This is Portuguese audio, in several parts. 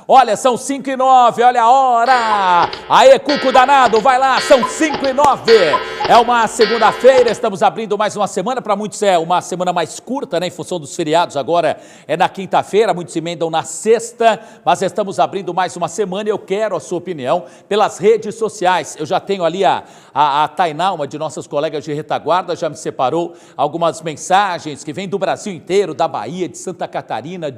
Olha, são 5h09, olha a hora! Aê, Cuco danado, vai lá, são 5h09. É uma segunda-feira, estamos abrindo mais uma semana, para muitos é uma semana mais curta, né, em função dos feriados, agora é na quinta-feira, muitos emendam na sexta, mas estamos abrindo mais uma semana e eu quero a sua opinião pelas redes sociais. Eu já tenho ali a Tainá, uma de nossas colegas de retaguarda, já me separou algumas mensagens que vêm do Brasil inteiro, da Bahia, de Santa Catarina,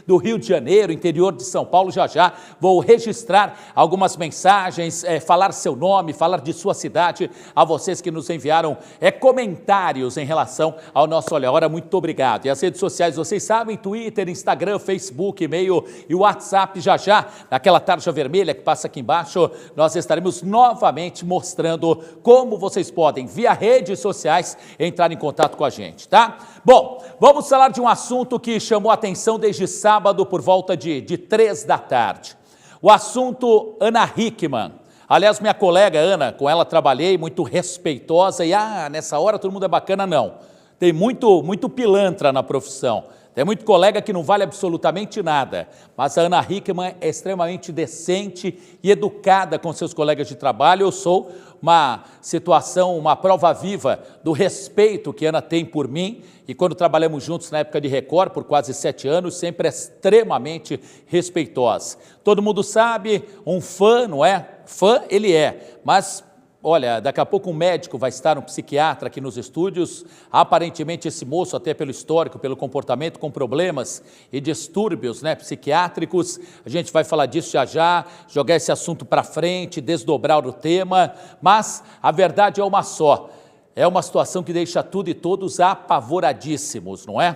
do Rio de Janeiro, interior de São Paulo. Já vou registrar algumas mensagens, falar seu nome, falar de sua cidade, a vocês que nos enviaram comentários em relação ao nosso Olha a Hora, muito obrigado. E as redes sociais, vocês sabem, Twitter, Instagram, Facebook, e-mail e WhatsApp, já, naquela tarja vermelha que passa aqui embaixo, nós estaremos novamente mostrando como vocês podem, via redes sociais, entrar em contato com a gente, tá? Bom, vamos falar de um assunto que chamou a atenção desde sábado por volta de 3 da tarde. O assunto Ana Hickman. Aliás, minha colega Ana, com ela trabalhei, muito respeitosa, e nessa hora todo mundo é bacana, não. Tem muito pilantra na profissão. Tem muito colega que não vale absolutamente nada, mas a Ana Hickman é extremamente decente e educada com seus colegas de trabalho. Eu sou uma prova viva do respeito que a Ana tem por mim, e quando trabalhamos juntos na época de Record, por quase 7 anos, sempre é extremamente respeitosa. Todo mundo sabe, um fã, não é? Fã ele é, mas... Olha, daqui a pouco um médico vai estar, um psiquiatra aqui nos estúdios. Aparentemente esse moço, até pelo histórico, pelo comportamento, com problemas e distúrbios, né, psiquiátricos. A gente vai falar disso já, jogar esse assunto para frente, desdobrar o tema. Mas a verdade é uma só. É uma situação que deixa tudo e todos apavoradíssimos, não é?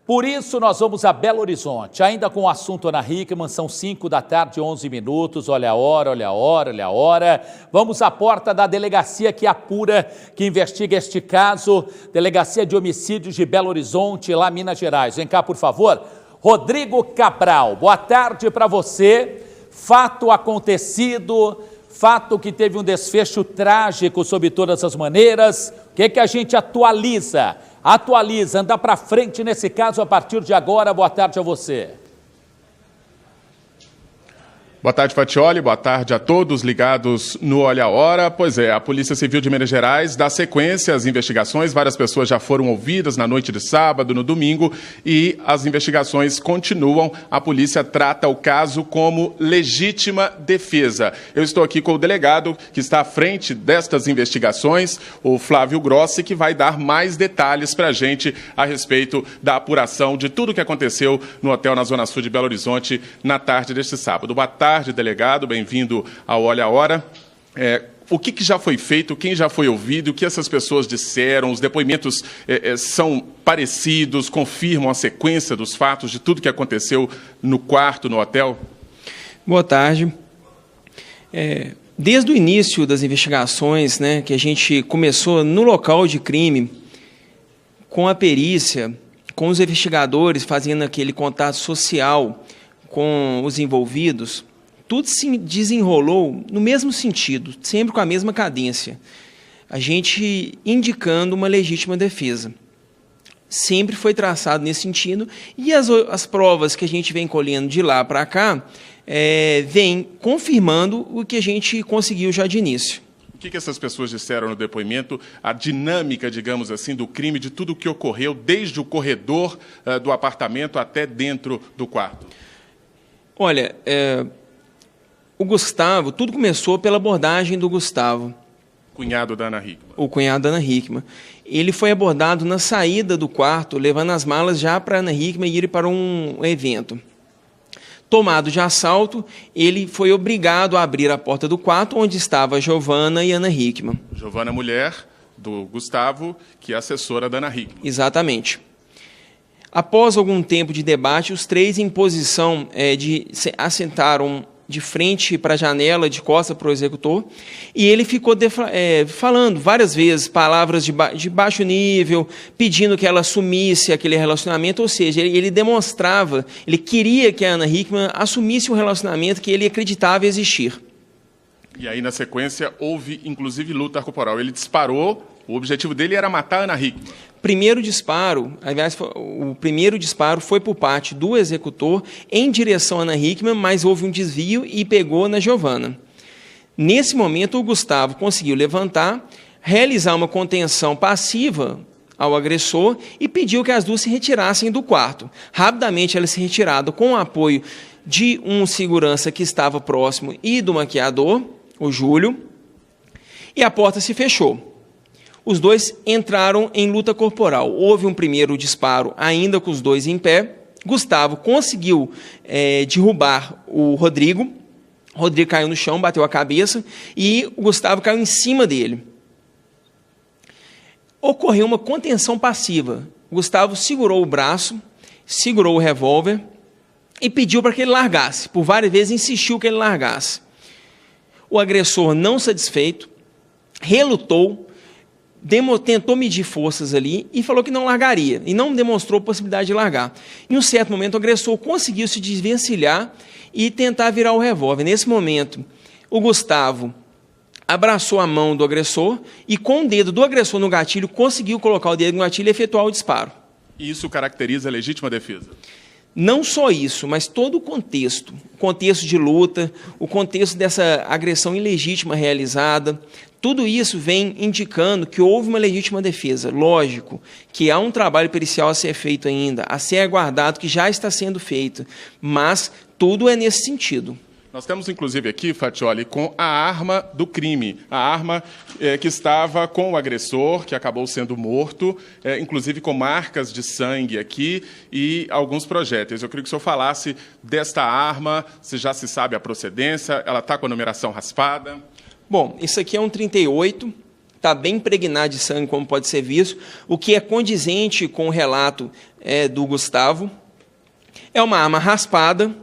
Por isso, nós vamos a Belo Horizonte, ainda com o assunto Ana Hickman, são 5 da tarde, 11 minutos, olha a hora, olha a hora, olha a hora. Vamos à porta da delegacia que apura, que investiga este caso, Delegacia de Homicídios de Belo Horizonte, lá Minas Gerais. Vem cá, por favor. Rodrigo Cabral, boa tarde para você. Fato acontecido, fato que teve um desfecho trágico sob todas as maneiras. O que a gente atualiza, anda para frente nesse caso a partir de agora. Boa tarde a você. Boa tarde, Fatioli, boa tarde a todos ligados no Olha a Hora. Pois é, a Polícia Civil de Minas Gerais dá sequência às investigações, várias pessoas já foram ouvidas na noite de sábado, no domingo, e as investigações continuam. A polícia trata o caso como legítima defesa. Eu estou aqui com o delegado que está à frente destas investigações, o Flávio Grossi, que vai dar mais detalhes para a gente a respeito da apuração de tudo o que aconteceu no hotel na Zona Sul de Belo Horizonte na tarde deste sábado. Boa tarde, delegado, bem-vindo ao Olha a Hora. O que já foi feito, quem já foi ouvido, o que essas pessoas disseram, os depoimentos são parecidos, confirmam a sequência dos fatos, de tudo que aconteceu no quarto, no hotel? Boa tarde. Desde o início das investigações, né, que a gente começou no local de crime, com a perícia, com os investigadores fazendo aquele contato social com os envolvidos, tudo se desenrolou no mesmo sentido, sempre com a mesma cadência. A gente indicando uma legítima defesa. Sempre foi traçado nesse sentido, e as provas que a gente vem colhendo de lá para cá, vem confirmando o que a gente conseguiu já de início. O que essas pessoas disseram no depoimento, a dinâmica, digamos assim, do crime, de tudo o que ocorreu, desde o corredor do apartamento até dentro do quarto? Olha, o Gustavo, tudo começou pela abordagem do Gustavo. Cunhado da Ana Hickman. O cunhado da Ana Hickman. Ele foi abordado na saída do quarto, levando as malas já para a Ana Hickman ir para um evento. Tomado de assalto, ele foi obrigado a abrir a porta do quarto, onde estava a Giovana e a Ana Hickman. Giovana, mulher do Gustavo, que é assessora da Ana Hickman. Exatamente. Após algum tempo de debate, os três em posição assentaram de frente para a janela, de costas para o executor, e ele ficou falando várias vezes palavras de baixo nível, pedindo que ela assumisse aquele relacionamento, ou seja, ele demonstrava, ele queria que a Ana Hickman assumisse um relacionamento que ele acreditava existir. E aí, na sequência, houve, inclusive, luta corporal. Ele disparou O objetivo dele era matar a Ana Hickman. Primeiro disparo, aliás, o primeiro disparo foi por parte do executor em direção a Ana Hickman, mas houve um desvio e pegou na Giovana. Nesse momento, o Gustavo conseguiu levantar, realizar uma contenção passiva ao agressor e pediu que as duas se retirassem do quarto. Rapidamente, elas se retiraram com o apoio de um segurança que estava próximo e do maquiador, o Júlio, e a porta se fechou. Os dois entraram em luta corporal. Houve um primeiro disparo, ainda com os dois em pé. Gustavo conseguiu derrubar o Rodrigo. O Rodrigo caiu no chão, bateu a cabeça, e o Gustavo caiu em cima dele. Ocorreu uma contenção passiva. O Gustavo segurou o braço, segurou o revólver e pediu para que ele largasse. Por várias vezes insistiu que ele largasse. O agressor, não satisfeito, relutou, tentou medir forças ali e falou que não largaria, e não demonstrou possibilidade de largar. Em um certo momento, o agressor conseguiu se desvencilhar e tentar virar o revólver. Nesse momento, o Gustavo abraçou a mão do agressor e, com o dedo do agressor no gatilho, conseguiu colocar o dedo no gatilho e efetuar o disparo. E isso caracteriza a legítima defesa? Não só isso, mas todo o contexto de luta, o contexto dessa agressão ilegítima realizada, tudo isso vem indicando que houve uma legítima defesa. Lógico que há um trabalho pericial a ser feito ainda, a ser aguardado, que já está sendo feito, mas tudo é nesse sentido. Nós temos, inclusive, aqui, Fatioli, com a arma do crime, a arma que estava com o agressor, que acabou sendo morto, inclusive com marcas de sangue aqui e alguns projéteis. Eu queria que o senhor falasse desta arma, se já se sabe a procedência, ela está com a numeração raspada. Bom, isso aqui é um 38, está bem impregnado de sangue, como pode ser visto, o que é condizente com o relato do Gustavo. É uma arma raspada,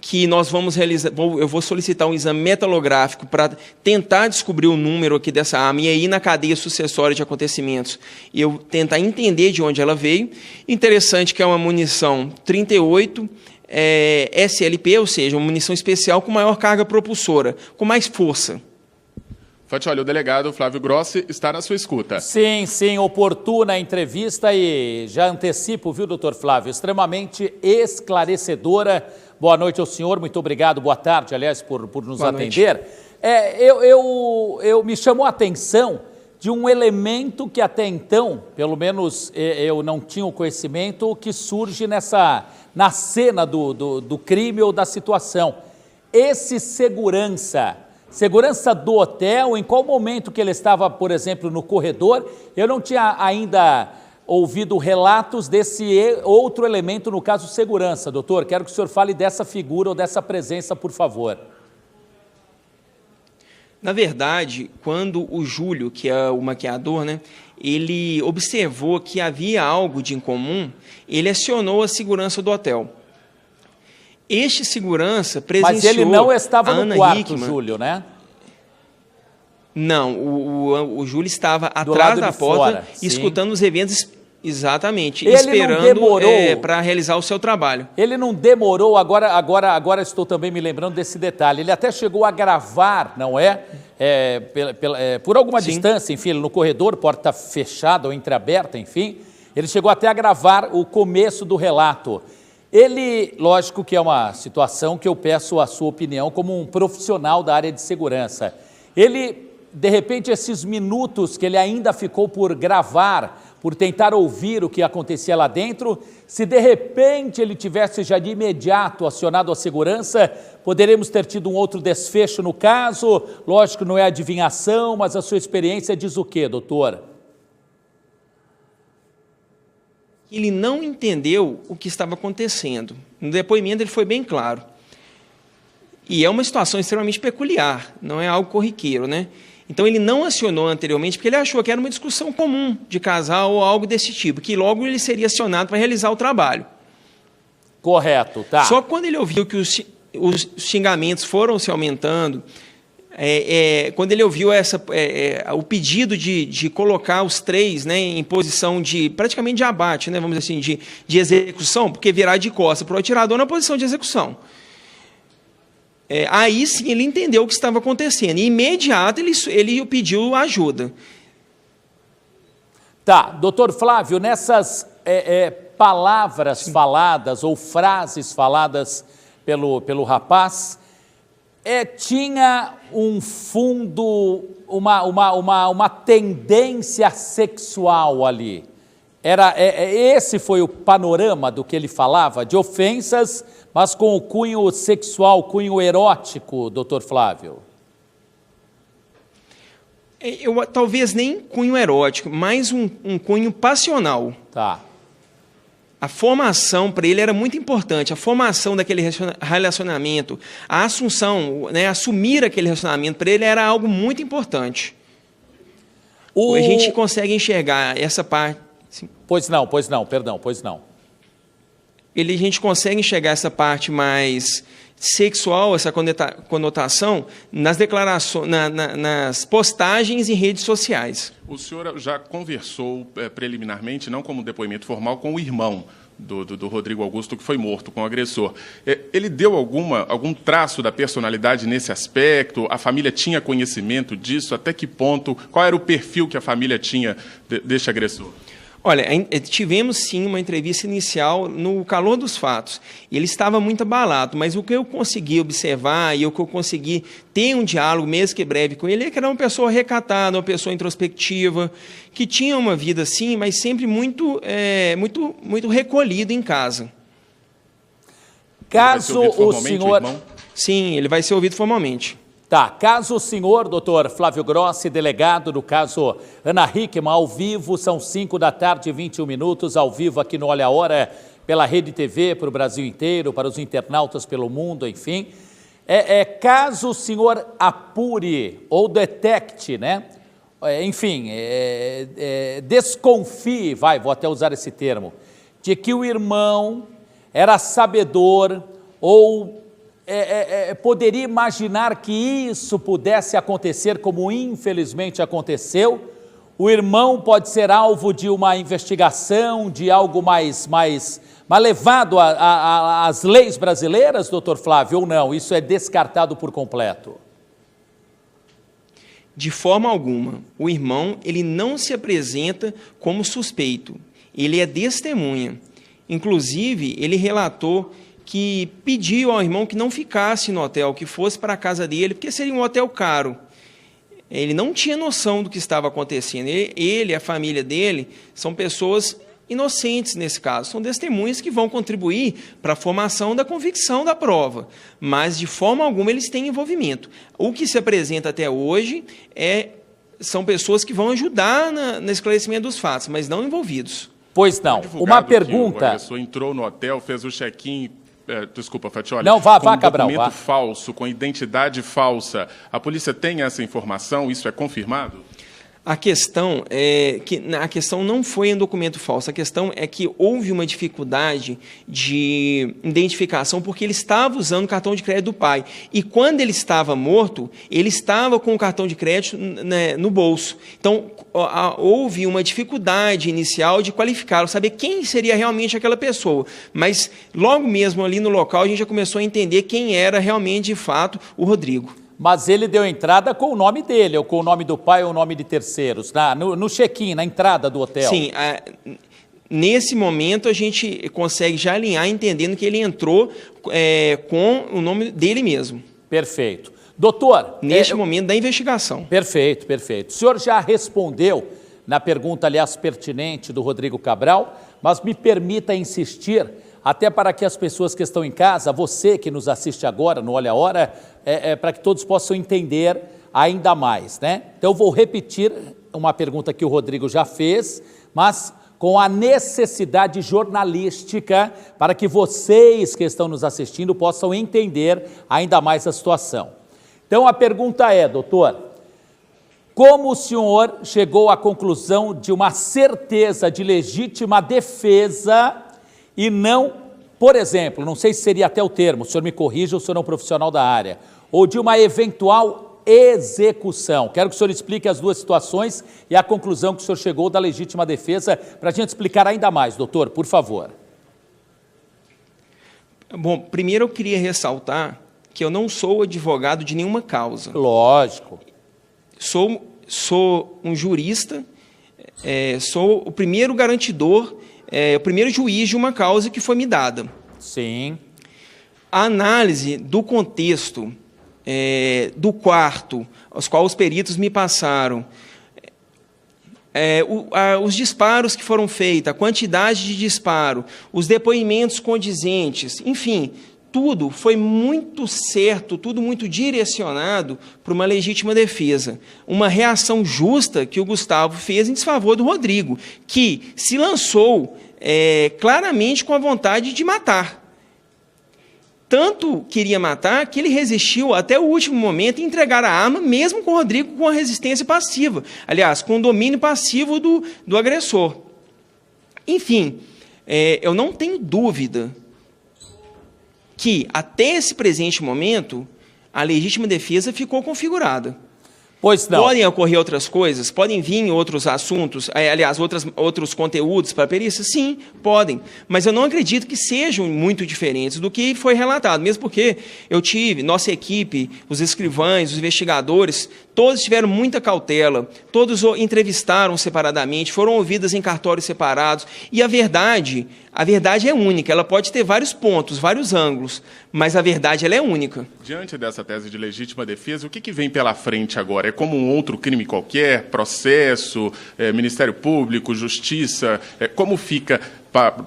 que nós vamos realizar, eu vou solicitar um exame metalográfico para tentar descobrir o número aqui dessa arma e aí na cadeia sucessória de acontecimentos eu tentar entender de onde ela veio. Interessante que é uma munição 38 SLP, ou seja, uma munição especial com maior carga propulsora, com mais força. Fatioli, o delegado Flávio Grossi está na sua escuta. Sim, oportuna a entrevista e já antecipo, viu, doutor Flávio, extremamente esclarecedora. Boa noite ao senhor, muito obrigado, boa tarde, aliás, por nos atender. Me chamou a atenção de um elemento que até então, pelo menos eu não tinha o conhecimento, que surge na cena do crime ou da situação. Esse segurança do hotel, em qual momento que ele estava, por exemplo, no corredor, eu não tinha ainda ouvido relatos desse outro elemento, no caso segurança. Doutor, quero que o senhor fale dessa figura ou dessa presença, por favor. Na verdade, quando o Júlio, que é o maquiador, ele observou que havia algo de incomum, ele acionou a segurança do hotel. Este segurança presenciou Mas ele não estava no quarto, Hickman. Júlio, né? Não, o Júlio estava atrás da porta, escutando os eventos, exatamente, ele esperando para realizar o seu trabalho. Ele não demorou, agora estou também me lembrando desse detalhe, ele até chegou a gravar, não é? Por alguma distância, enfim, no corredor, porta fechada ou entreaberta, enfim, ele chegou até a gravar o começo do relato. Ele, lógico que é uma situação que eu peço a sua opinião como um profissional da área de segurança. Ele, de repente, esses minutos que ele ainda ficou por gravar, por tentar ouvir o que acontecia lá dentro, se de repente ele tivesse já de imediato acionado a segurança, poderíamos ter tido um outro desfecho no caso. Lógico, não é adivinhação, mas a sua experiência diz o quê, doutor? Ele não entendeu o que estava acontecendo. No depoimento ele foi bem claro. E é uma situação extremamente peculiar, não é algo corriqueiro, Então ele não acionou anteriormente porque ele achou que era uma discussão comum de casal ou algo desse tipo, que logo ele seria acionado para realizar o trabalho. Correto, tá. Só quando ele ouviu que os xingamentos foram se aumentando, quando ele ouviu o pedido de colocar os três em posição praticamente de abate, vamos dizer assim, de execução, porque virar de costas para o atirador na posição de execução. Aí sim ele entendeu o que estava acontecendo. E imediato ele pediu ajuda. Tá, doutor Flávio, nessas palavras faladas ou frases faladas pelo rapaz, tinha um fundo, uma tendência sexual ali. Esse foi o panorama do que ele falava, de ofensas, mas com o cunho sexual, cunho erótico, doutor Flávio? Talvez nem cunho erótico, mas um cunho passional. Tá. A formação para ele era muito importante, a formação daquele relacionamento, a assunção, né, assumir aquele relacionamento para ele era algo muito importante. A gente consegue enxergar essa parte... Sim. Pois não, perdão. A gente consegue enxergar essa parte mais sexual, essa conotação, nas declarações, nas postagens em redes sociais. O senhor já conversou preliminarmente, não como depoimento formal, com o irmão do Rodrigo Augusto, que foi morto com o agressor. Ele deu algum traço da personalidade nesse aspecto? A família tinha conhecimento disso? Até que ponto? Qual era o perfil que a família tinha deste agressor? Olha, tivemos sim uma entrevista inicial no calor dos fatos. Ele estava muito abalado, mas o que eu consegui observar e o que eu consegui ter um diálogo, mesmo que breve, com ele, é que era uma pessoa recatada, uma pessoa introspectiva, que tinha uma vida assim, mas sempre muito recolhido em casa. Caso o senhor... Sim, ele vai ser ouvido formalmente. Tá, caso o senhor, doutor Flávio Grossi, delegado do caso Ana Hickman, ao vivo, são 5h21, ao vivo aqui no Olha a Hora, pela Rede TV, para o Brasil inteiro, para os internautas pelo mundo, enfim. Caso o senhor apure ou detecte, né? Enfim, desconfie, vou até usar esse termo, de que o irmão era sabedor ou... poderia imaginar que isso pudesse acontecer, como infelizmente aconteceu. O irmão pode ser alvo de uma investigação, de algo mais levado às leis brasileiras, doutor Flávio, ou não? Isso é descartado por completo? De forma alguma. O irmão, ele não se apresenta como suspeito. Ele é testemunha. Inclusive, ele relatou que pediu ao irmão que não ficasse no hotel, que fosse para a casa dele, porque seria um hotel caro. Ele não tinha noção do que estava acontecendo. Ele, a família dele, são pessoas inocentes nesse caso, são testemunhas que vão contribuir para a formação da convicção da prova, mas de forma alguma eles têm envolvimento. O que se apresenta até hoje são pessoas que vão ajudar no esclarecimento dos fatos, mas não envolvidos. Pois não. Uma pergunta... O agressor entrou no hotel, fez o check-in... Desculpa, Fatioli. Não, vá, Cabral. Documento falso, com identidade falsa. A polícia tem essa informação? Isso é confirmado? A questão é que a questão não foi em documento falso, a questão é que houve uma dificuldade de identificação porque ele estava usando o cartão de crédito do pai. E quando ele estava morto, ele estava com o cartão de crédito, né, no bolso. Então, houve uma dificuldade inicial de qualificar, saber quem seria realmente aquela pessoa. Mas logo mesmo ali no local a gente já começou a entender quem era realmente, de fato, o Rodrigo. Mas ele deu entrada com o nome dele, ou com o nome do pai, ou o nome de terceiros, no check-in, na entrada do hotel. Sim, nesse momento a gente consegue já alinhar, entendendo que ele entrou com o nome dele mesmo. Perfeito. Doutor... Neste momento da investigação. Perfeito. O senhor já respondeu na pergunta, aliás, pertinente do Rodrigo Cabral, mas me permita insistir, até para que as pessoas que estão em casa, você que nos assiste agora no Olha a Hora, para que todos possam entender ainda mais, né? Então, eu vou repetir uma pergunta que o Rodrigo já fez, mas com a necessidade jornalística para que vocês que estão nos assistindo possam entender ainda mais a situação. Então, a pergunta é, doutor, como o senhor chegou à conclusão de uma certeza de legítima defesa e não, por exemplo, não sei se seria até o termo, o senhor me corrija, o senhor é um profissional da área, ou de uma eventual execução? Quero que o senhor explique as duas situações e a conclusão que o senhor chegou da legítima defesa, para a gente explicar ainda mais, doutor, por favor. Bom, primeiro eu queria ressaltar que eu não sou advogado de nenhuma causa. Lógico. Sou um jurista, sou o primeiro garantidor, o primeiro juiz de uma causa que foi me dada. Sim. A análise do contexto, do quarto, aos quais os peritos me passaram, os disparos que foram feitos, a quantidade de disparo, os depoimentos condizentes, enfim, tudo foi muito certo, tudo muito direcionado para uma legítima defesa. Uma reação justa que o Gustavo fez em desfavor do Rodrigo, que se lançou claramente com a vontade de matar. Tanto queria matar que ele resistiu até o último momento em entregar a arma, mesmo com o Rodrigo com a resistência passiva. Aliás, com o domínio passivo do agressor. Enfim, eu não tenho dúvida que, até esse presente momento, a legítima defesa ficou configurada. Pois não. Podem ocorrer outras coisas? Podem vir outros assuntos, aliás, outros conteúdos para a perícia? Sim, podem. Mas eu não acredito que sejam muito diferentes do que foi relatado, mesmo porque eu tive, nossa equipe, os escrivães, os investigadores, todos tiveram muita cautela, todos entrevistaram separadamente, foram ouvidos em cartórios separados, e a verdade é única, ela pode ter vários pontos, vários ângulos, mas a verdade ela é única. Diante dessa tese de legítima defesa, o que vem pela frente agora? É como um outro crime qualquer? Processo, Ministério Público, Justiça? Como fica,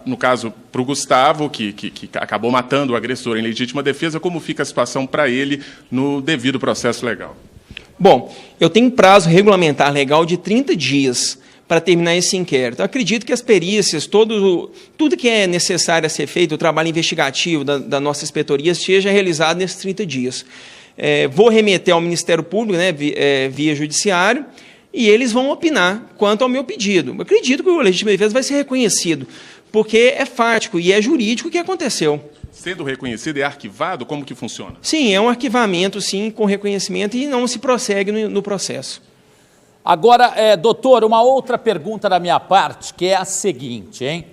no caso, para o Gustavo, que acabou matando o agressor em legítima defesa, como fica a situação para ele no devido processo legal? Bom, eu tenho prazo regulamentar legal de 30 dias para terminar esse inquérito. Eu acredito que as perícias, tudo que é necessário a ser feito, o trabalho investigativo da nossa inspetoria, seja realizado nesses 30 dias. Vou remeter ao Ministério Público, né, via judiciário, e eles vão opinar quanto ao meu pedido. Eu acredito que o legítimo defesa vai ser reconhecido, porque é fático e é jurídico o que aconteceu. Sendo reconhecido, é arquivado? Como que funciona? Sim, é um arquivamento, sim, com reconhecimento, e não se prossegue no processo. Agora, doutor, uma outra pergunta da minha parte, que é a seguinte, hein?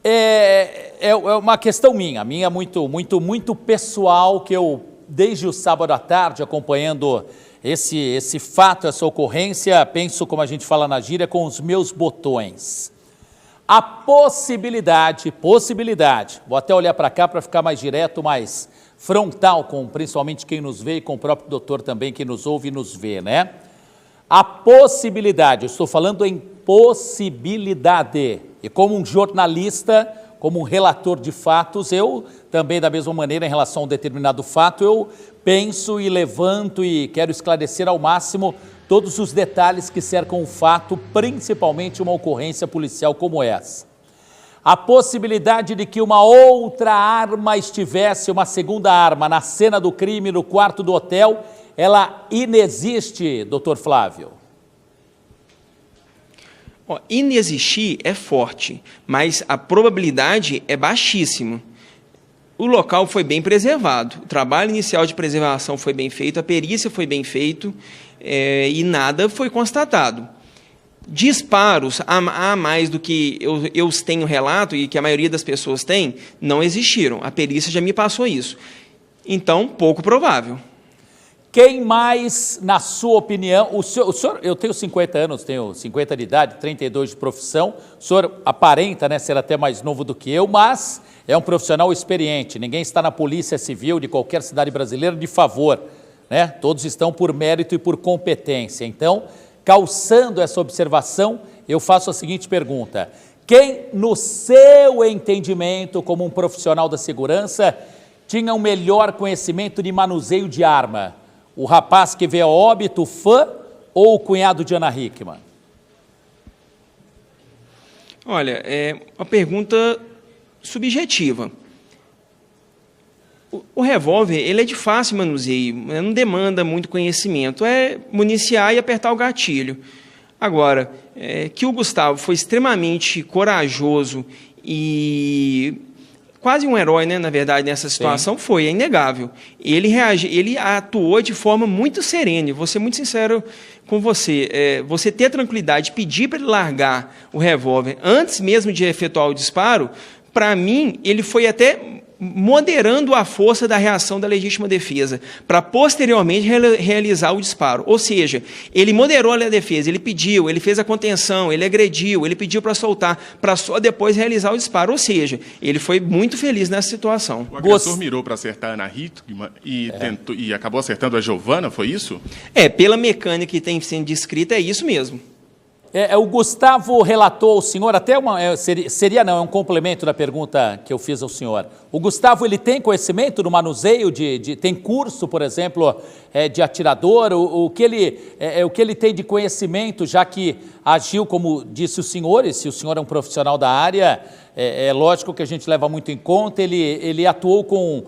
É uma questão minha muito pessoal, que eu, desde o sábado à tarde, acompanhando esse fato, essa ocorrência, penso, como a gente fala na gíria, com os meus botões. A possibilidade, vou até olhar para cá para ficar mais direto, mais frontal, com principalmente quem nos vê e com o próprio doutor também, que nos ouve e nos vê, né? A possibilidade, eu estou falando em possibilidade, e como um jornalista, como um relator de fatos, eu também, da mesma maneira, em relação a um determinado fato, eu penso e levanto e quero esclarecer ao máximo todos os detalhes que cercam o fato, principalmente uma ocorrência policial como essa. A possibilidade de que uma outra arma estivesse, uma segunda arma, na cena do crime, no quarto do hotel, ela inexiste, doutor Flávio? Inexistir é forte, mas a probabilidade é baixíssima. O local foi bem preservado, o trabalho inicial de preservação foi bem feito, a perícia foi bem feita e nada foi constatado. Disparos a mais do que eu tenho relato e que a maioria das pessoas tem, não existiram. A perícia já me passou isso. Então, pouco provável. Quem mais, na sua opinião, o senhor, eu tenho 50 anos, tenho 50 de idade, 32 de profissão, o senhor aparenta, né, ser até mais novo do que eu, mas é um profissional experiente, ninguém está na Polícia Civil de qualquer cidade brasileira de favor, né? Todos estão por mérito e por competência. Então, calçando essa observação, eu faço a seguinte pergunta: quem, no seu entendimento, como um profissional da segurança, tinha um melhor conhecimento de manuseio de arma? O rapaz que veio a óbito, fã, ou o cunhado de Ana Hickman? Olha, é uma pergunta subjetiva. O revólver, ele é de fácil manuseio, não demanda muito conhecimento, é municiar e apertar o gatilho. Agora, que o Gustavo foi extremamente corajoso e quase um herói, né, na verdade, nessa situação. Sim. É inegável. Ele atuou de forma muito serena, e vou ser muito sincero com você. Você ter a tranquilidade de pedir para ele largar o revólver antes mesmo de efetuar o disparo, para mim, ele foi até moderando a força da reação da legítima defesa, para posteriormente realizar o disparo. Ou seja, ele moderou a defesa, ele pediu, ele fez a contenção, ele agrediu, ele pediu para soltar, para só depois realizar o disparo. Ou seja, ele foi muito feliz nessa situação. O agressor mirou para acertar a Ana Hickman e acabou acertando a Giovana, foi isso? Pela mecânica que tem sendo descrita, é isso mesmo. O Gustavo relatou ao senhor, até é um complemento da pergunta que eu fiz ao senhor. O Gustavo, ele tem conhecimento no manuseio tem curso, por exemplo, de atirador? O que ele tem de conhecimento, já que agiu, como disse o senhor, e se o senhor é um profissional da área, é lógico que a gente leva muito em conta, ele atuou com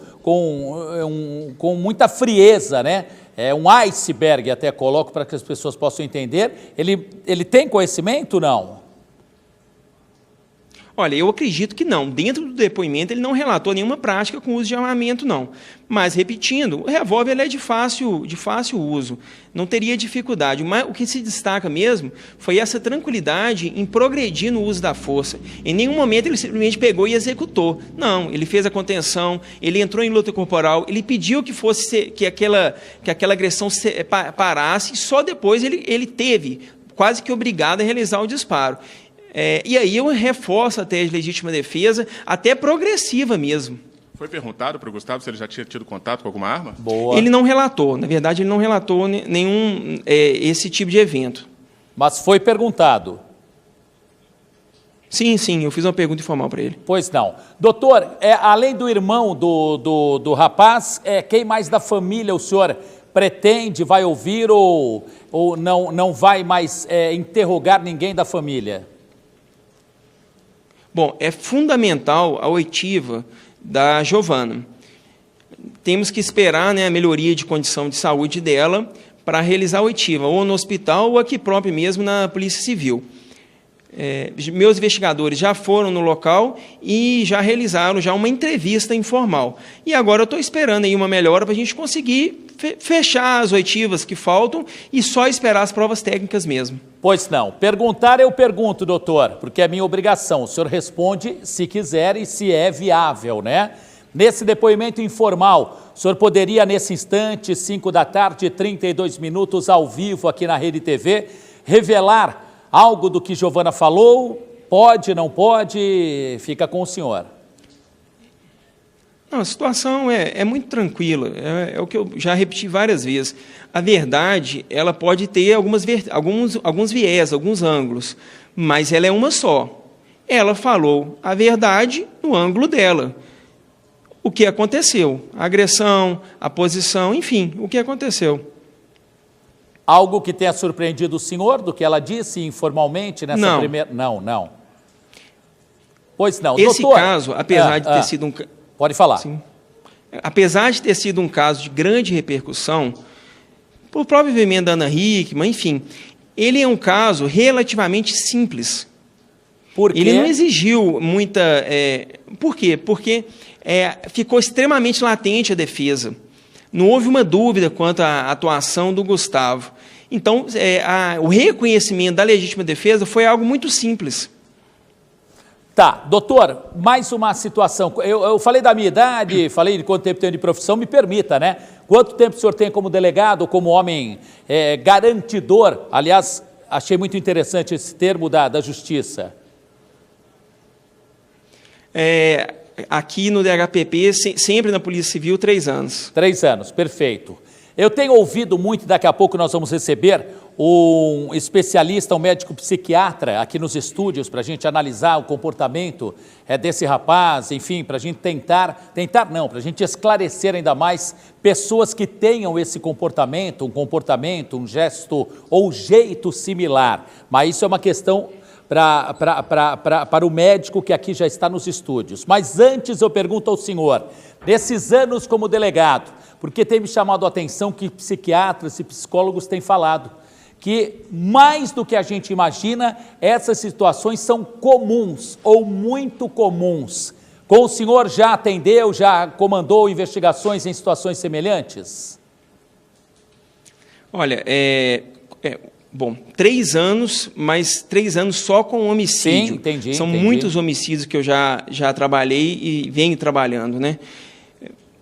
muita frieza, né? É um iceberg, até coloco para que as pessoas possam entender. Ele tem conhecimento ou não? Olha, eu acredito que não. Dentro do depoimento, ele não relatou nenhuma prática com uso de armamento, não. Mas, repetindo, o revólver ele é de fácil uso. Não teria dificuldade. Mas o que se destaca mesmo foi essa tranquilidade em progredir no uso da força. Em nenhum momento ele simplesmente pegou e executou. Não, ele fez a contenção, ele entrou em luta corporal, ele pediu que aquela agressão parasse, e só depois ele teve, quase que obrigado a realizar o disparo. E aí eu reforço até a legítima defesa, até progressiva mesmo. Foi perguntado para o Gustavo se ele já tinha tido contato com alguma arma? Boa. Ele não relatou, na verdade ele não relatou nenhum esse tipo de evento. Mas foi perguntado? Sim, eu fiz uma pergunta informal para ele. Pois não. Doutor, além do irmão do rapaz, quem mais da família o senhor pretende, vai ouvir ou não vai mais interrogar ninguém da família? Bom, é fundamental a oitiva da Giovana. Temos que esperar, né, a melhoria de condição de saúde dela para realizar a oitiva, ou no hospital ou aqui próprio mesmo na Polícia Civil. Meus investigadores já foram no local e já realizaram uma entrevista informal. E agora eu estou esperando aí uma melhora para a gente conseguir fechar as oitivas que faltam e só esperar as provas técnicas mesmo. Pois não. Perguntar eu pergunto, doutor, porque é minha obrigação. O senhor responde se quiser e se é viável, né? Nesse depoimento informal, o senhor poderia, nesse instante, 5h32, ao vivo aqui na Rede TV, revelar algo do que Giovana falou? Pode, não pode? Fica com o senhor. Não, a situação é muito tranquila, é o que eu já repeti várias vezes. A verdade, ela pode ter alguns viés, alguns ângulos, mas ela é uma só. Ela falou a verdade no ângulo dela. O que aconteceu? A agressão, a posição, enfim, o que aconteceu. Algo que tenha surpreendido o senhor do que ela disse informalmente nessa primeira... Não. Pois não. Esse doutor, caso, apesar de ter sido um... Pode falar. Sim. Apesar de ter sido um caso de grande repercussão, por próprio evento da Ana Hickman, enfim, ele é um caso relativamente simples. Por quê? Ele não exigiu muita... Por quê? Porque ficou extremamente latente a defesa. Não houve uma dúvida quanto à atuação do Gustavo. Então, o reconhecimento da legítima defesa foi algo muito simples. Tá, doutor, mais uma situação. Eu falei da minha idade, falei de quanto tempo tenho de profissão, me permita, né? Quanto tempo o senhor tem como delegado, como homem garantidor? Aliás, achei muito interessante esse termo da justiça. Aqui no DHPP, sempre na Polícia Civil, 3 anos. 3 anos, perfeito. Eu tenho ouvido muito, daqui a pouco nós vamos receber um especialista, um médico psiquiatra aqui nos estúdios para a gente analisar o comportamento desse rapaz, enfim, para a gente para a gente esclarecer ainda mais pessoas que tenham esse comportamento, um gesto ou jeito similar. Mas isso é uma questão para o médico que aqui já está nos estúdios. Mas antes eu pergunto ao senhor, nesses anos como delegado, porque tem me chamado a atenção que psiquiatras e psicólogos têm falado, que mais do que a gente imagina, essas situações são comuns ou muito comuns. Com o senhor já atendeu, já comandou investigações em situações semelhantes? Olha, Bom, 3 anos, mas 3 anos só com homicídio. Sim, entendi. São muitos homicídios que eu já trabalhei e venho trabalhando, né?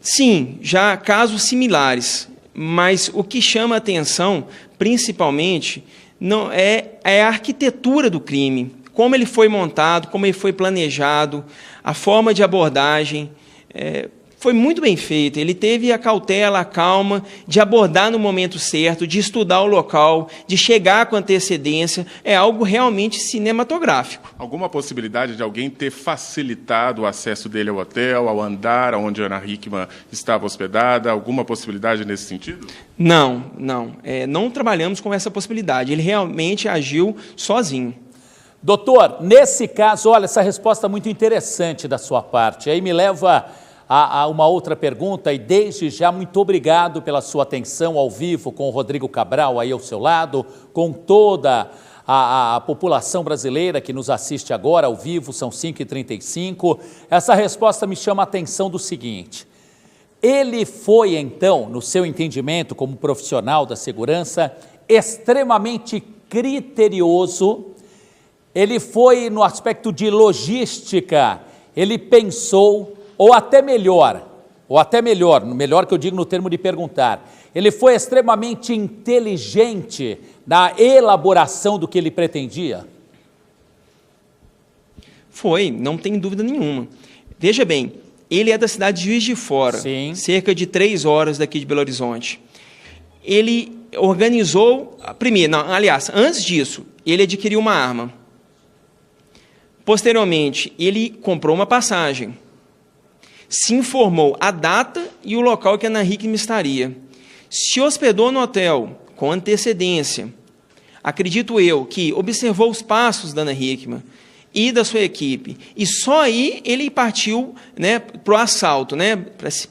Sim, já casos similares, mas o que chama a atenção, principalmente, não é a arquitetura do crime, como ele foi montado, como ele foi planejado, a forma de abordagem. Foi muito bem feito, ele teve a cautela, a calma de abordar no momento certo, de estudar o local, de chegar com antecedência, é algo realmente cinematográfico. Alguma possibilidade de alguém ter facilitado o acesso dele ao hotel, ao andar onde a Ana Hickman estava hospedada? Alguma possibilidade nesse sentido? Não. Não trabalhamos com essa possibilidade, ele realmente agiu sozinho. Doutor, nesse caso, olha, essa resposta é muito interessante da sua parte, aí me leva a uma outra pergunta, e desde já muito obrigado pela sua atenção ao vivo com o Rodrigo Cabral aí ao seu lado, com toda a população brasileira que nos assiste agora ao vivo, são 5h35. Essa resposta me chama a atenção do seguinte: ele foi então, no seu entendimento como profissional da segurança, extremamente criterioso, ele foi no aspecto de logística, ele pensou, ou até melhor, melhor que eu digo no termo de perguntar, ele foi extremamente inteligente na elaboração do que ele pretendia? Foi, não tem dúvida nenhuma. Veja bem, ele é da cidade de Juiz de Fora, sim, cerca de 3 horas daqui de Belo Horizonte. Ele organizou, antes disso, ele adquiriu uma arma. Posteriormente, ele comprou uma passagem. Se informou a data e o local que a Ana Hickman estaria. Se hospedou no hotel com antecedência. Acredito eu que observou os passos da Ana Hickman e da sua equipe. E só aí ele partiu, né, para o assalto, né,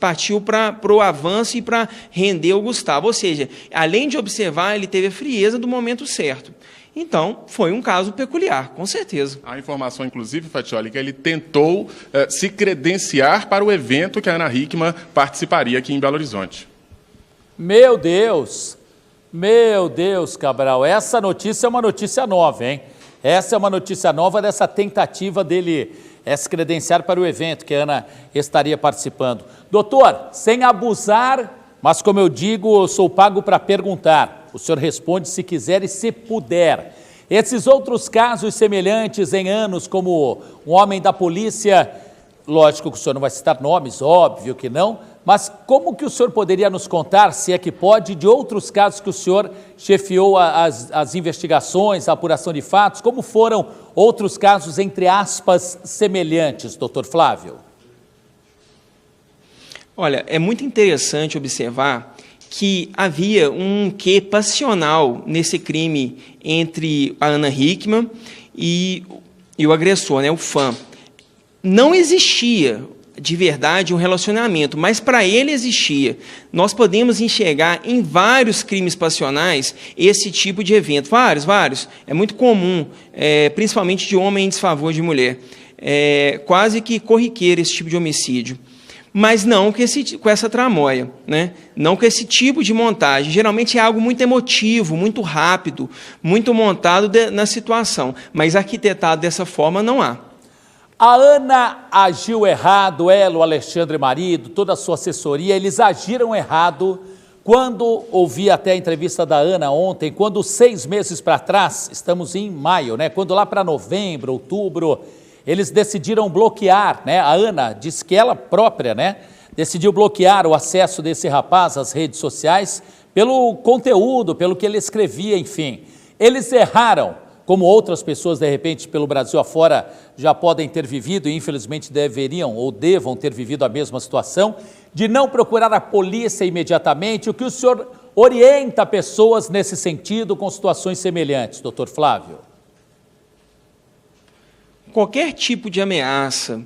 partiu para o avanço e para render o Gustavo. Ou seja, além de observar, ele teve a frieza do momento certo. Então, foi um caso peculiar, com certeza. Há informação, inclusive, Fatioli, que ele tentou se credenciar para o evento que a Ana Hickman participaria aqui em Belo Horizonte. Meu Deus, Cabral, essa notícia é uma notícia nova, hein? Essa é uma notícia nova dessa tentativa dele se credenciar para o evento que a Ana estaria participando. Doutor, sem abusar, mas como eu digo, eu sou pago para perguntar. O senhor responde se quiser e se puder. Esses outros casos semelhantes em anos, como um homem da polícia, lógico que o senhor não vai citar nomes, óbvio que não, mas como que o senhor poderia nos contar, se é que pode, de outros casos que o senhor chefiou as investigações, a apuração de fatos, como foram outros casos, entre aspas, semelhantes, doutor Flávio? Olha, é muito interessante observar que havia um quê passional nesse crime entre a Ana Hickman e o agressor, né, o fã. Não existia de verdade um relacionamento, mas para ele existia. Nós podemos enxergar em vários crimes passionais esse tipo de evento, vários. É muito comum, principalmente de homem em desfavor de mulher. Quase que corriqueiro esse tipo de homicídio. Mas não com essa tramóia, né? Não com esse tipo de montagem. Geralmente é algo muito emotivo, muito rápido, muito montado na situação, mas arquitetado dessa forma não há. A Ana agiu errado, ela, o Alexandre marido, toda a sua assessoria, eles agiram errado quando, ouvi até a entrevista da Ana ontem, quando 6 meses para trás, estamos em maio, né? Quando lá para novembro, outubro, eles decidiram bloquear, né? A Ana disse que ela própria, né, decidiu bloquear o acesso desse rapaz às redes sociais pelo conteúdo, pelo que ele escrevia, enfim. Eles erraram, como outras pessoas, de repente, pelo Brasil afora, já podem ter vivido, e infelizmente deveriam ou devam ter vivido a mesma situação, de não procurar a polícia imediatamente. O que o senhor orienta pessoas nesse sentido com situações semelhantes, doutor Flávio? Qualquer tipo de ameaça,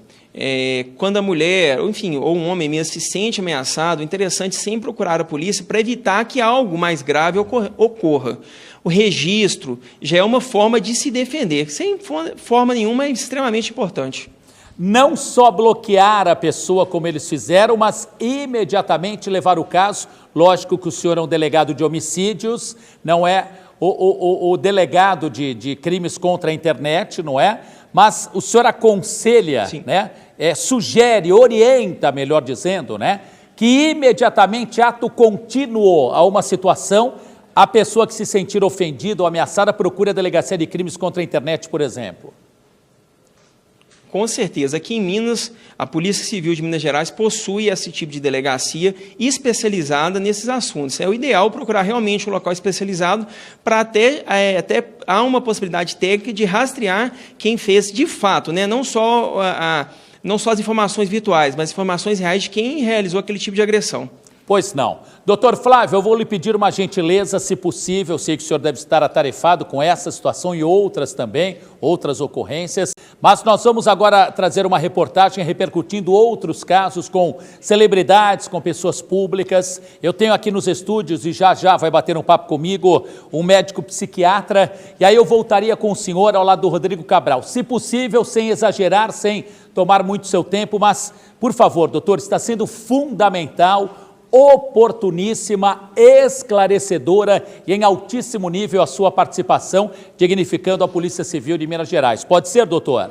quando a mulher, enfim, ou um homem mesmo se sente ameaçado, é interessante sempre procurar a polícia para evitar que algo mais grave ocorra. O registro já é uma forma de se defender, sem forma nenhuma, é extremamente importante. Não só bloquear a pessoa como eles fizeram, mas imediatamente levar o caso. Lógico que o senhor é um delegado de homicídios, não é o delegado de crimes contra a internet, não é? Mas o senhor aconselha, né? Sugere, orienta, melhor dizendo, né? Que imediatamente, ato contínuo a uma situação, a pessoa que se sentir ofendida ou ameaçada procure a Delegacia de Crimes contra a Internet, por exemplo. Com certeza. Aqui em Minas, a Polícia Civil de Minas Gerais possui esse tipo de delegacia especializada nesses assuntos. É o ideal procurar realmente um local especializado para até há uma possibilidade técnica de rastrear quem fez de fato, né? Não só as informações virtuais, mas informações reais de quem realizou aquele tipo de agressão. Pois não. Doutor Flávio, eu vou lhe pedir uma gentileza, se possível, sei que o senhor deve estar atarefado com essa situação e outras também, outras ocorrências, mas nós vamos agora trazer uma reportagem repercutindo outros casos com celebridades, com pessoas públicas. Eu tenho aqui nos estúdios, e já vai bater um papo comigo, um médico psiquiatra, e aí eu voltaria com o senhor ao lado do Rodrigo Cabral, se possível, sem exagerar, sem tomar muito seu tempo, mas, por favor, doutor, está sendo fundamental, oportuníssima, esclarecedora e em altíssimo nível a sua participação, dignificando a Polícia Civil de Minas Gerais. Pode ser, doutor?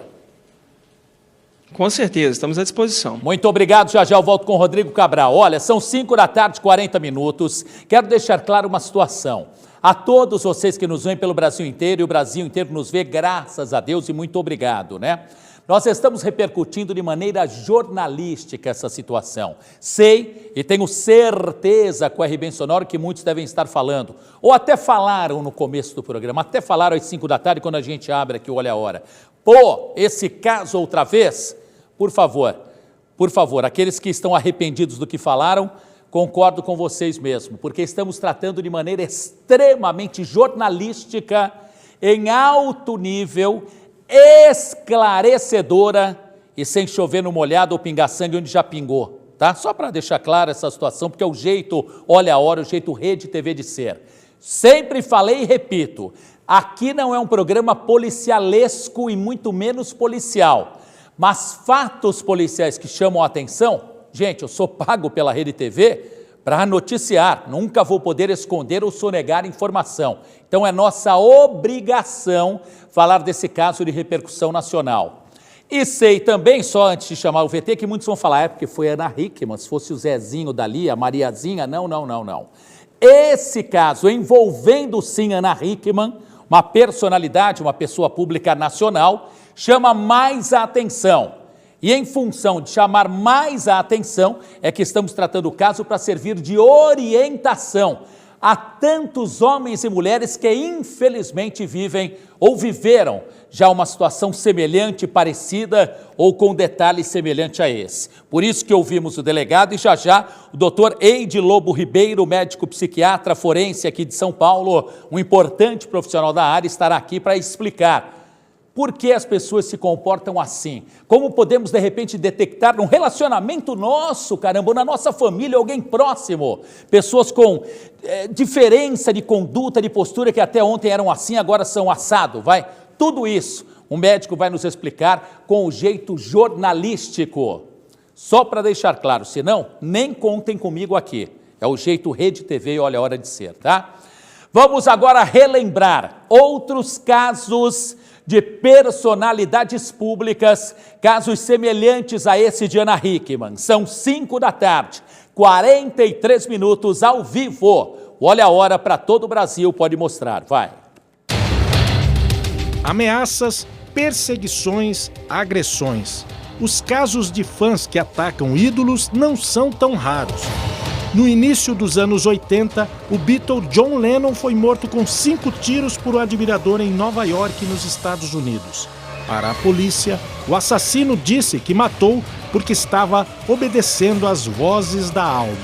Com certeza, estamos à disposição. Muito obrigado, já eu volto com o Rodrigo Cabral. Olha, são 5h40. Quero deixar claro uma situação. A todos vocês que nos veem pelo Brasil inteiro, e o Brasil inteiro nos vê, graças a Deus, e muito obrigado, né? Nós estamos repercutindo de maneira jornalística essa situação. Sei e tenho certeza com o RBN Sonoro que muitos devem estar falando, ou até falaram no começo do programa, até falaram às 5h quando a gente abre aqui o Olha a Hora. Pô, esse caso outra vez? Por favor, aqueles que estão arrependidos do que falaram, concordo com vocês mesmo, porque estamos tratando de maneira extremamente jornalística, em alto nível, esclarecedora e sem chover no molhado ou pingar sangue onde já pingou, tá? Só para deixar clara essa situação, porque é o jeito, Olha a Hora, o jeito Rede TV de ser. Sempre falei e repito, aqui não é um programa policialesco e muito menos policial, mas fatos policiais que chamam a atenção, gente, eu sou pago pela Rede TV para noticiar, nunca vou poder esconder ou sonegar informação. Então é nossa obrigação falar desse caso de repercussão nacional. E sei também, só antes de chamar o VT, que muitos vão falar, porque foi Ana Hickman, se fosse o Zezinho dali, a Mariazinha, não. Esse caso envolvendo sim Ana Hickman, uma personalidade, uma pessoa pública nacional, chama mais a atenção. E em função de chamar mais a atenção, é que estamos tratando o caso para servir de orientação a tantos homens e mulheres que infelizmente vivem ou viveram já uma situação semelhante, parecida ou com detalhe semelhante a esse. Por isso que ouvimos o delegado e já o doutor Eide Lobo Ribeiro, médico psiquiatra forense aqui de São Paulo, um importante profissional da área, estará aqui para explicar por que as pessoas se comportam assim? Como podemos, de repente, detectar num relacionamento nosso, caramba, na nossa família, alguém próximo, pessoas com diferença de conduta, de postura, que até ontem eram assim, agora são assado, vai? Tudo isso, um médico vai nos explicar com o jeito jornalístico. Só para deixar claro, senão, nem contem comigo aqui. É o jeito Rede TV e Olha a Hora de ser, tá? Vamos agora relembrar outros casos de personalidades públicas, casos semelhantes a esse de Ana Hickman. São 5h, 43 minutos ao vivo. Olha a Hora para todo o Brasil, pode mostrar, vai. Ameaças, perseguições, agressões. Os casos de fãs que atacam ídolos não são tão raros. No início dos anos 80, o Beatle John Lennon foi morto com 5 tiros por um admirador em Nova York, nos Estados Unidos. Para a polícia, o assassino disse que matou porque estava obedecendo às vozes da alma.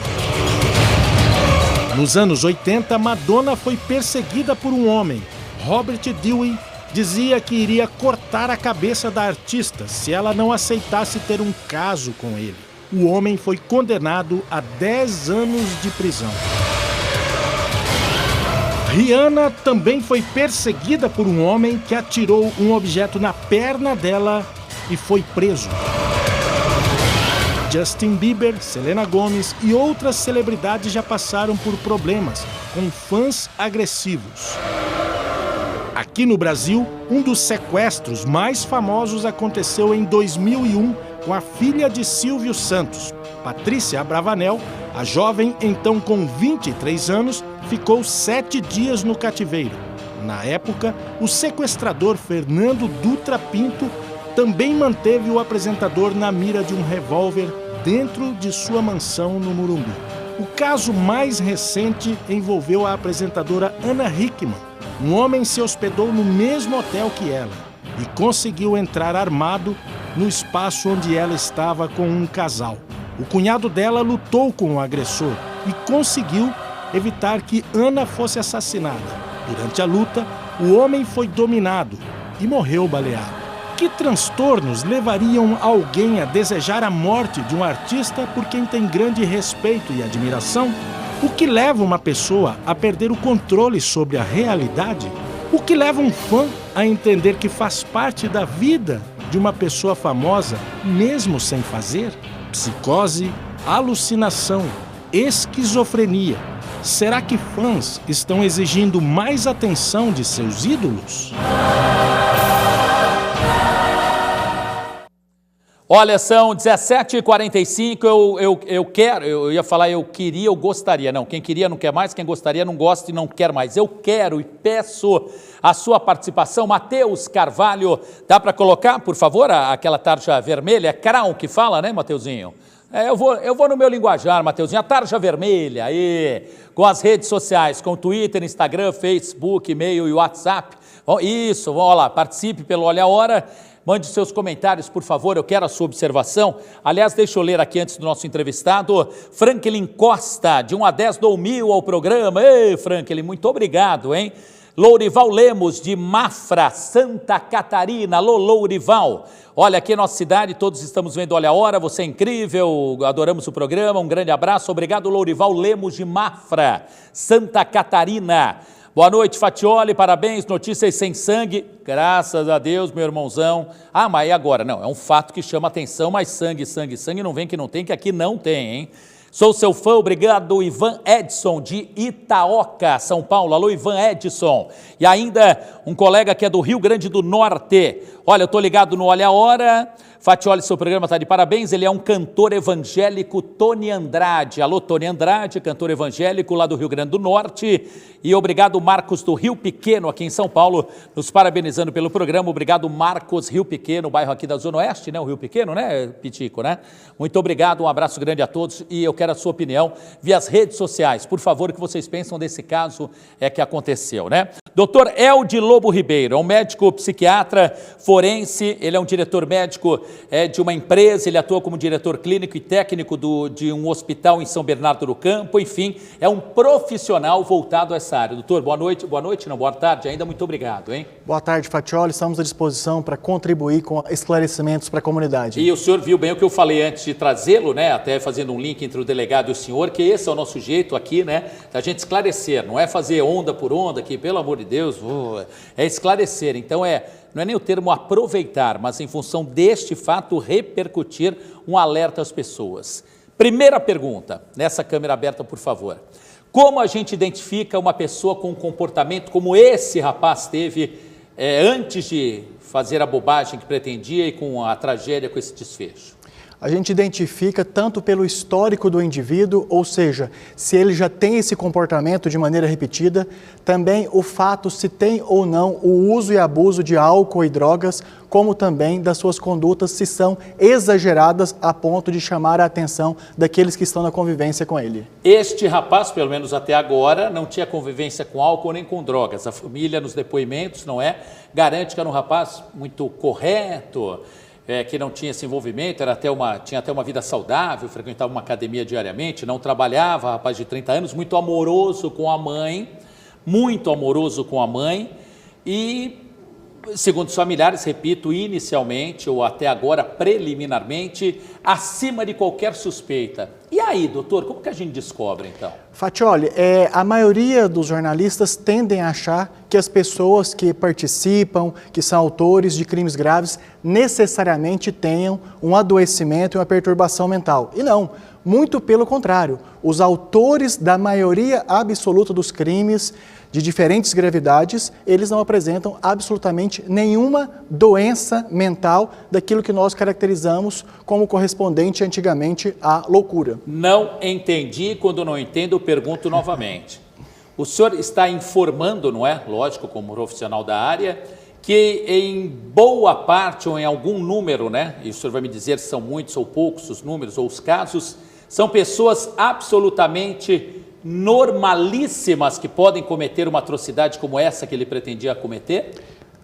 Nos anos 80, Madonna foi perseguida por um homem. Robert Dewey dizia que iria cortar a cabeça da artista se ela não aceitasse ter um caso com ele. O homem foi condenado a 10 anos de prisão. Rihanna também foi perseguida por um homem que atirou um objeto na perna dela e foi preso. Justin Bieber, Selena Gomez e outras celebridades já passaram por problemas com fãs agressivos. Aqui no Brasil, um dos sequestros mais famosos aconteceu em 2001 com a filha de Silvio Santos, Patrícia Abravanel. A jovem, então com 23 anos, ficou 7 dias no cativeiro. Na época, o sequestrador Fernando Dutra Pinto também manteve o apresentador na mira de um revólver dentro de sua mansão no Morumbi. O caso mais recente envolveu a apresentadora Ana Hickman. Um homem se hospedou no mesmo hotel que ela e conseguiu entrar armado no espaço onde ela estava com um casal. O cunhado dela lutou com o agressor e conseguiu evitar que Ana fosse assassinada. Durante a luta, o homem foi dominado e morreu baleado. Que transtornos levariam alguém a desejar a morte de um artista por quem tem grande respeito e admiração? O que leva uma pessoa a perder o controle sobre a realidade? O que leva um fã a entender que faz parte da vida de uma pessoa famosa, mesmo sem fazer? Psicose, alucinação, esquizofrenia. Será que fãs estão exigindo mais atenção de seus ídolos? Olha, são 17h45, eu ia falar eu queria, eu gostaria. Não, quem queria não quer mais, quem gostaria não gosta e não quer mais. Eu quero e peço a sua participação. Matheus Carvalho, dá para colocar, por favor, aquela tarja vermelha? É Crown que fala, né, Mateuzinho? Eu vou no meu linguajar, Mateuzinho, a tarja vermelha, aí, com as redes sociais, com Twitter, Instagram, Facebook, e-mail e WhatsApp. Isso, vamos lá, participe pelo Olha a Hora. Mande seus comentários, por favor, eu quero a sua observação. Aliás, deixa eu ler aqui antes do nosso entrevistado. Franklin Costa, de 1 a 10, dou 1000 ao programa. Ei, Franklin, muito obrigado, hein? Lourival Lemos, de Mafra, Santa Catarina. Alô, Lourival. Olha, aqui em nossa cidade, todos estamos vendo Olha a Hora, você é incrível, adoramos o programa, um grande abraço. Obrigado, Lourival Lemos, de Mafra, Santa Catarina. Boa noite, Fatioli, parabéns, notícias sem sangue, graças a Deus, meu irmãozão. Ah, mas e agora? Não, é um fato que chama atenção, mas sangue não vem que não tem, que aqui não tem, hein? Sou seu fã, obrigado, Ivan Edson, de Itaoca, São Paulo. Alô, Ivan Edson. E ainda um colega que é do Rio Grande do Norte. Olha, eu estou ligado no Olha a Hora. Fatioli, seu programa está de parabéns. Ele é um cantor evangélico, Tony Andrade. Alô, Tony Andrade, cantor evangélico lá do Rio Grande do Norte. E obrigado, Marcos do Rio Pequeno, aqui em São Paulo, nos parabenizando pelo programa. Obrigado, Marcos, Rio Pequeno, bairro aqui da Zona Oeste, né? O Rio Pequeno, né, Pitico, né? Muito obrigado, um abraço grande a todos e eu quero a sua opinião via as redes sociais. Por favor, o que vocês pensam desse caso que aconteceu, né? Dr. Eldi Lobo Ribeiro, é um médico psiquiatra forense, ele é um diretor médico de uma empresa, ele atua como diretor clínico e técnico de um hospital em São Bernardo do Campo, enfim, é um profissional voltado a essa área. Doutor, boa tarde ainda, muito obrigado, hein? Boa tarde, Fatioli, estamos à disposição para contribuir com esclarecimentos para a comunidade. E o senhor viu bem o que eu falei antes de trazê-lo, né, até fazendo um link entre o delegado e o senhor, que esse é o nosso jeito aqui, né, da gente esclarecer, não é fazer onda por onda aqui, pelo amor de Deus, é esclarecer. Então não é nem o termo aproveitar, mas em função deste fato repercutir um alerta às pessoas. Primeira pergunta, nessa câmera aberta, por favor. Como a gente identifica uma pessoa com um comportamento como esse rapaz teve antes de fazer a bobagem que pretendia e com a tragédia, com esse desfecho? A gente identifica tanto pelo histórico do indivíduo, ou seja, se ele já tem esse comportamento de maneira repetida, também o fato se tem ou não o uso e abuso de álcool e drogas, como também das suas condutas se são exageradas a ponto de chamar a atenção daqueles que estão na convivência com ele. Este rapaz, pelo menos até agora, não tinha convivência com álcool nem com drogas. A família, nos depoimentos, garante que era um rapaz muito correto, que não tinha esse envolvimento, tinha até uma vida saudável, frequentava uma academia diariamente, não trabalhava, rapaz de 30 anos, muito amoroso com a mãe, e segundo os familiares, repito, inicialmente ou até agora preliminarmente, acima de qualquer suspeita. E aí, doutor, como que a gente descobre então? Fatioli, a maioria dos jornalistas tendem a achar que as pessoas que participam, que são autores de crimes graves, necessariamente tenham um adoecimento e uma perturbação mental. E não, muito pelo contrário. Os autores da maioria absoluta dos crimes de diferentes gravidades, eles não apresentam absolutamente nenhuma doença mental daquilo que nós caracterizamos como correspondente antigamente à loucura. Não entendi, quando não entendo, pergunto novamente. O senhor está informando, não é? Lógico, como profissional da área, que em boa parte ou em algum número, né? E o senhor vai me dizer se são muitos ou poucos os números ou os casos, são pessoas absolutamente normalíssimas que podem cometer uma atrocidade como essa que ele pretendia cometer?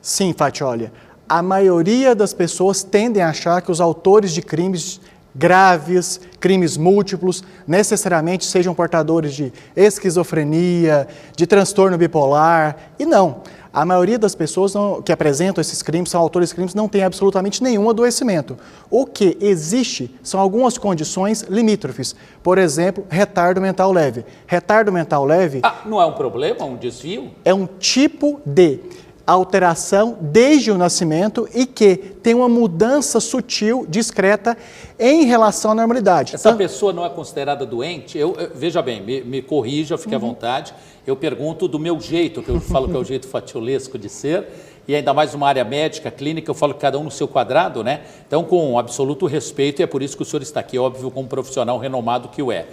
Sim, Fatioli. A maioria das pessoas tendem a achar que os autores de crimes graves, crimes múltiplos, necessariamente sejam portadores de esquizofrenia, de transtorno bipolar, e não. A maioria das pessoas que apresentam esses crimes, são autores de crimes, não tem absolutamente nenhum adoecimento. O que existe são algumas condições limítrofes. Por exemplo, retardo mental leve. Retardo mental leve... não é um problema, um desvio? É um tipo de alteração desde o nascimento e que tem uma mudança sutil, discreta, em relação à normalidade. Essa pessoa não é considerada doente? Veja bem, me corrija, fique à vontade. Eu pergunto do meu jeito, que eu falo que é o jeito fatiolesco de ser, e ainda mais numa área médica, clínica, eu falo que cada um no seu quadrado, né? Então, com absoluto respeito, e é por isso que o senhor está aqui, óbvio, como profissional renomado que o é.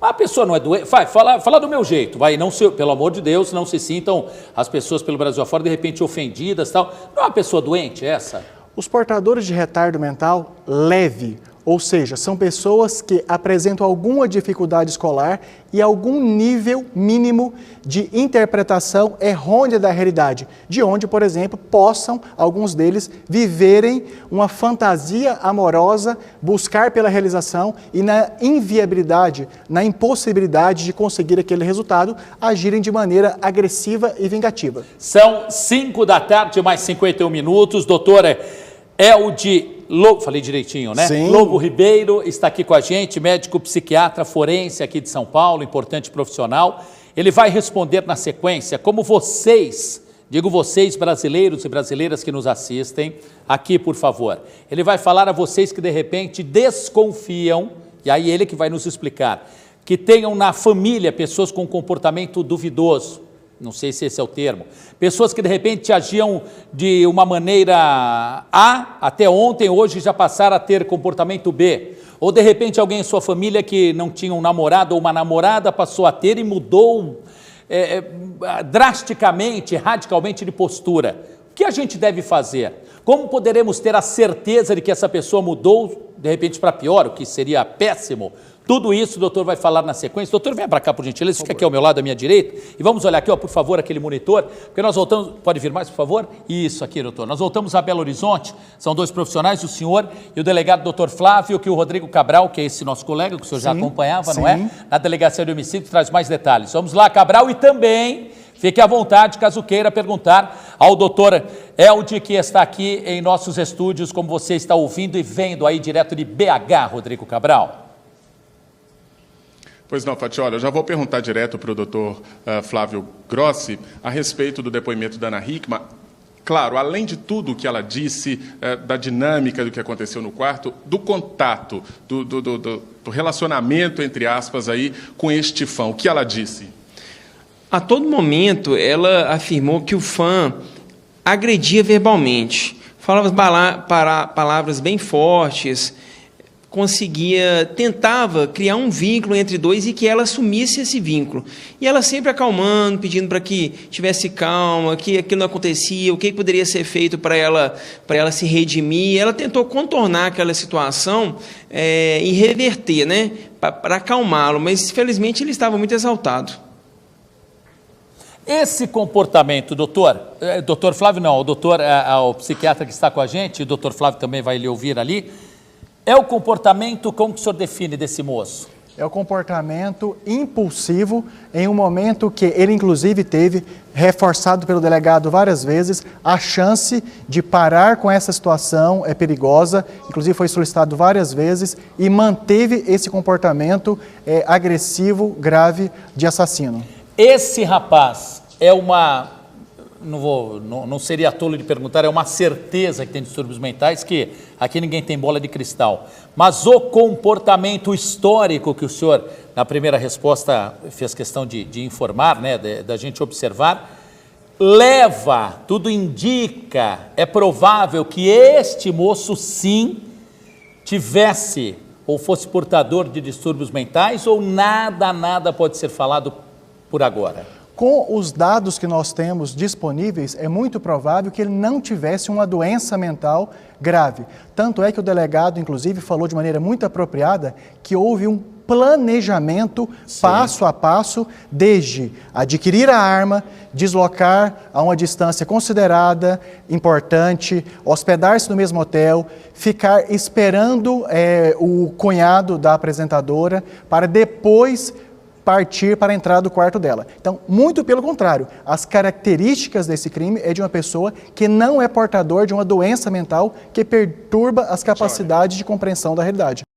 Mas a pessoa não é doente, fala do meu jeito, não se, pelo amor de Deus, não se sintam as pessoas pelo Brasil afora de repente ofendidas, tal. Não é uma pessoa doente essa? Os portadores de retardo mental leve, ou seja, são pessoas que apresentam alguma dificuldade escolar e algum nível mínimo de interpretação errônea da realidade, de onde, por exemplo, possam, alguns deles, viverem uma fantasia amorosa, buscar pela realização e na inviabilidade, na impossibilidade de conseguir aquele resultado, agirem de maneira agressiva e vingativa. São 5 da tarde, mais 51 minutos, doutora Eldi Lobo, falei direitinho, né? Sim. Lobo Ribeiro está aqui com a gente, médico psiquiatra forense aqui de São Paulo, importante profissional. Ele vai responder na sequência como vocês, digo vocês brasileiros e brasileiras que nos assistem, aqui por favor. Ele vai falar a vocês que de repente desconfiam, e aí ele que vai nos explicar, que tenham na família pessoas com comportamento duvidoso, não sei se esse é o termo, pessoas que de repente agiam de uma maneira A, até ontem, hoje já passaram a ter comportamento B, ou de repente alguém em sua família que não tinha um namorado ou uma namorada passou a ter e mudou drasticamente, radicalmente de postura. O que a gente deve fazer? Como poderemos ter a certeza de que essa pessoa mudou de repente para pior, o que seria péssimo? Tudo isso o doutor vai falar na sequência. Doutor, venha para cá, por gentileza, fica aqui ao meu lado, à minha direita, e vamos olhar aqui, ó, por favor, aquele monitor, porque nós voltamos, pode vir mais, por favor? Isso aqui, doutor. Nós voltamos a Belo Horizonte, são dois profissionais, o senhor e o delegado doutor Flávio, que o Rodrigo Cabral, que é esse nosso colega, que o senhor já acompanhava, não é? Na delegacia de homicídio, traz mais detalhes. Vamos lá, Cabral, e também fique à vontade, caso queira perguntar ao doutor Eldi, que está aqui em nossos estúdios, como você está ouvindo e vendo aí direto de BH, Rodrigo Cabral. Pois não, Fatioli, eu já vou perguntar direto para o doutor Flávio Grossi a respeito do depoimento da Ana Hickman. Claro, além de tudo o que ela disse, da dinâmica do que aconteceu no quarto, do contato, do relacionamento, entre aspas, aí, com este fã, o que ela disse? A todo momento, ela afirmou que o fã agredia verbalmente, falava palavras bem fortes, tentava criar um vínculo entre dois e que ela assumisse esse vínculo. E ela sempre acalmando, pedindo para que tivesse calma, que aquilo não acontecia, o que poderia ser feito para ela se redimir. Ela tentou contornar aquela situação e reverter, né, para acalmá-lo, mas felizmente ele estava muito exaltado. Esse comportamento, doutor Flávio não, o psiquiatra que está com a gente, o doutor Flávio também vai lhe ouvir ali, é o comportamento, como que o senhor define desse moço? É o comportamento impulsivo em um momento que ele, inclusive, teve, reforçado pelo delegado várias vezes, a chance de parar com essa situação é perigosa, inclusive foi solicitado várias vezes e manteve esse comportamento agressivo, grave de assassino. Esse rapaz é uma... Não seria tolo de perguntar, é uma certeza que tem distúrbios mentais, que aqui ninguém tem bola de cristal. Mas o comportamento histórico que o senhor, na primeira resposta, fez questão de informar, né, da gente observar, leva, tudo indica, é provável que este moço sim tivesse ou fosse portador de distúrbios mentais, ou nada pode ser falado por agora? Com os dados que nós temos disponíveis, é muito provável que ele não tivesse uma doença mental grave. Tanto é que o delegado, inclusive, falou de maneira muito apropriada que houve um planejamento passo a passo, desde adquirir a arma, deslocar a uma distância considerada, importante, hospedar-se no mesmo hotel, ficar esperando o cunhado da apresentadora para depois partir para a entrada do quarto dela. Então, muito pelo contrário, as características desse crime é de uma pessoa que não é portador de uma doença mental que perturba as capacidades de compreensão da realidade.